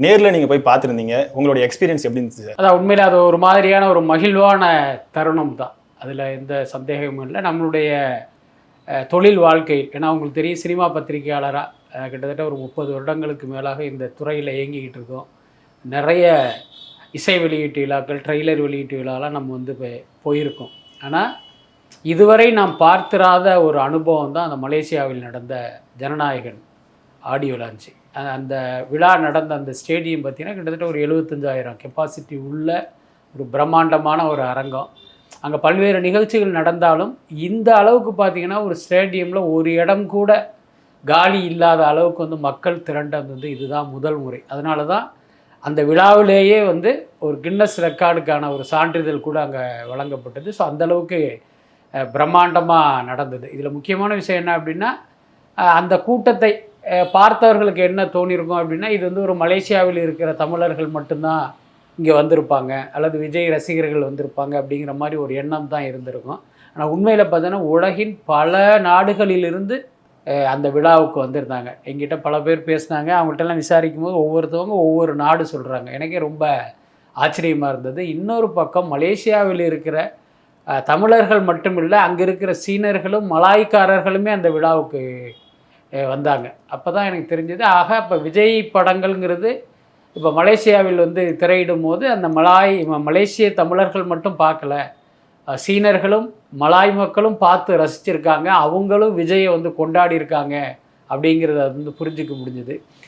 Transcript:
நேர்ல நீங்க போய் பார்த்துருந்தீங்க. உங்களுடைய எக்ஸ்பீரியன்ஸ் எப்படி இருந்துச்சு சார்? அதான் உண்மையில அது ஒரு மாதிரியான ஒரு மகிழ்வான தருணம் தான். அதில் எந்த சந்தேகமும் இல்லை. நம்மளுடைய தொழில் வாழ்க்கை, ஏன்னா உங்களுக்கு தெரியும், சினிமா பத்திரிகையாளராக கிட்டத்தட்ட ஒரு 30 வருடங்களுக்கு மேலாக இந்த துறையில் இயங்கிக்கிட்டு இருக்கோம். நிறைய இசை வெளியீட்டு விழாக்கள், ட்ரெய்லர் வெளியீட்டு விழாலாம் நம்ம வந்து போயிருக்கோம். ஆனால் இதுவரை நாம் பார்த்திராத ஒரு அனுபவம் தான் அந்த மலேசியாவில் நடந்த ஜனநாயகன் ஆடியோ லான்ச்சு. அந்த விழா நடந்த அந்த ஸ்டேடியம் பார்த்திங்கன்னா கிட்டத்தட்ட ஒரு 75,000 கெப்பாசிட்டி உள்ள ஒரு பிரம்மாண்டமான ஒரு அரங்கம். அங்கே பல்வேறு நிகழ்ச்சிகள் நடந்தாலும் இந்த அளவுக்கு பார்த்திங்கன்னா ஒரு ஸ்டேடியமில் ஒரு இடம் கூட காலி இல்லாத அளவுக்கு வந்து மக்கள் திரண்டது வந்து இதுதான் முதல் முறை. அதனால தான் அந்த விழாவிலேயே வந்து ஒரு கின்னஸ் ரெக்கார்டுக்கான ஒரு சான்றிதழ் கூட அங்கே வழங்கப்பட்டது. ஸோ அந்தளவுக்கு பிரம்மாண்டமாக நடந்தது. இதில் முக்கியமான விஷயம் என்ன அப்படின்னா, அந்த கூட்டத்தை பார்த்தவர்களுக்கு என்ன தோணியிருக்கும் அப்படின்னா, இது வந்து ஒரு மலேசியாவில் இருக்கிற தமிழர்கள் மட்டும்தான் இங்கே வந்திருப்பாங்க, அல்லது விஜய் ரசிகர்கள் வந்திருப்பாங்க அப்படிங்கிற மாதிரி ஒரு எண்ணம் தான் இருந்திருக்கும். ஆனால் உண்மையில் பார்த்தோன்னா உலகின் பல நாடுகளிலிருந்து அந்த விழாவுக்கு வந்திருந்தாங்க. எங்கிட்ட பல பேர் பேசினாங்க. அவங்கள்ட்டெல்லாம் விசாரிக்கும் போது ஒவ்வொருத்தவங்க ஒவ்வொரு நாடு சொல்கிறாங்க. எனக்கே ரொம்ப ஆச்சரியமாக இருந்தது. இன்னொரு பக்கம் மலேசியாவில் இருக்கிற தமிழர்கள் மட்டும் இல்லை, அங்கே இருக்கிற சீனர்களும் மலாய்க்காரர்களுமே அந்த விழாவுக்கு வந்தாங்க. அப்போ தான் எனக்கு தெரிஞ்சது, ஆக இப்போ விஜய் படங்கள்ங்கிறது இப்போ மலேசியாவில் வந்து திரையிடும் போது அந்த மலேசிய தமிழர்கள் மட்டும் பார்க்கல, சீனர்களும் மலாய் மக்களும் பார்த்து ரசிச்சிருக்காங்க, அவங்களும் விஜயை வந்து கொண்டாடி இருக்காங்க அப்படிங்கிறத வந்து புரிஞ்சிக்க முடிஞ்சுது.